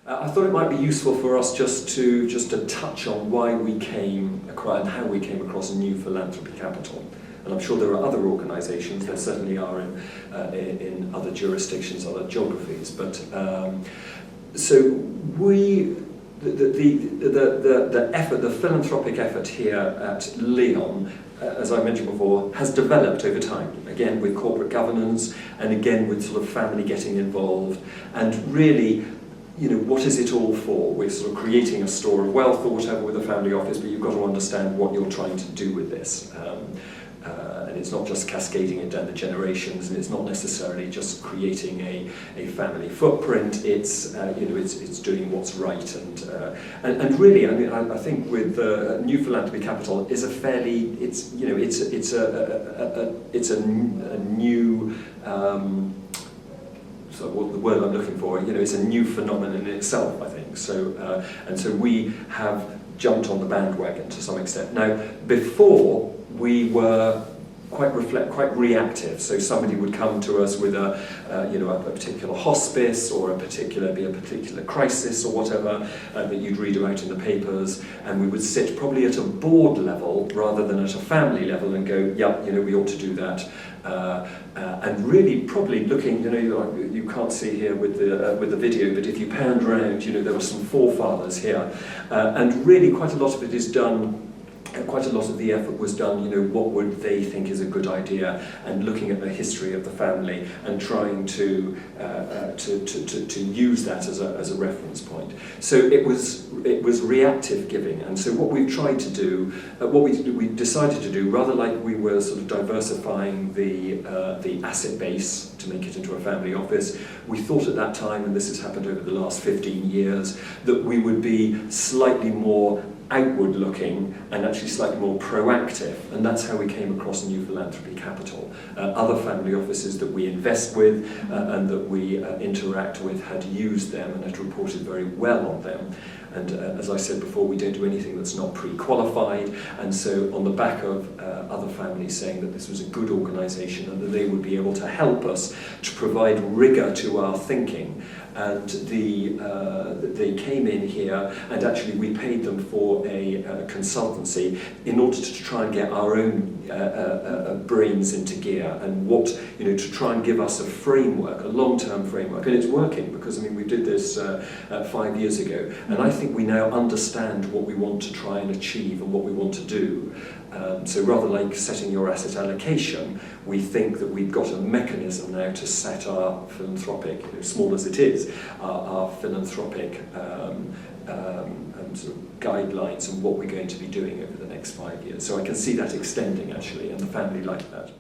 I thought it might be useful for us just to touch on why we came across and how we came across New Philanthropy Capital. And I'm sure there are other organisations. There certainly are in other jurisdictions, other geographies. But so the effort, the philanthropic effort here at Lyon, as I mentioned before, has developed over time. Again, with corporate governance, and again with sort of family getting involved, and really, what is it all for? We're sort of creating a store of wealth or whatever with a family office, but you've got to understand what you're trying to do with this. And it's not just cascading it down the generations, and it's not necessarily just creating a family footprint. It's it's doing what's right, and really, I mean, I think with New Philanthropy Capital is a fairly it's a new. So what the word I'm looking for, it's a new phenomenon in itself, I think. So and so we have jumped on the bandwagon to some extent. Now, before we were quite reactive. So somebody would come to us with a particular hospice or a particular crisis or whatever that you'd read about in the papers, and we would sit probably at a board level rather than at a family level and go, yeah, we ought to do that. And really probably looking, you can't see here with the video, but if you panned around, there were some forefathers here, and really quite a lot of it is done. Quite a lot of the effort was done, what would they think is a good idea, and looking at the history of the family and trying to use that as a reference point. So it was reactive giving, and so what we've tried to do, what we decided to do, rather like we were sort of diversifying the asset base to make it into a family office, we thought at that time, and this has happened over the last 15 years, that we would be slightly more outward looking and actually slightly more proactive, and that's how we came across New Philanthropy Capital. Other family offices that we invest with and that we interact with had used them and had reported very well on them. And as I said before, we don't do anything that's not pre-qualified, and so on the back of other families saying that this was a good organisation and that they would be able to help us to provide rigour to our thinking, and they came in here, and actually we paid them for a consultancy in order to try and get our own brains into gear, and to try and give us a framework, a long-term framework, and it's working, because I mean we did this 5 years ago, and I think we now understand what we want to try and achieve and what we want to do. So rather like setting your asset allocation, we think that we've got a mechanism now to set our philanthropic, small as it is, our philanthropic sort of guidelines and what we're going to be doing over the next 5 years. So I can see that extending actually, and the family like that.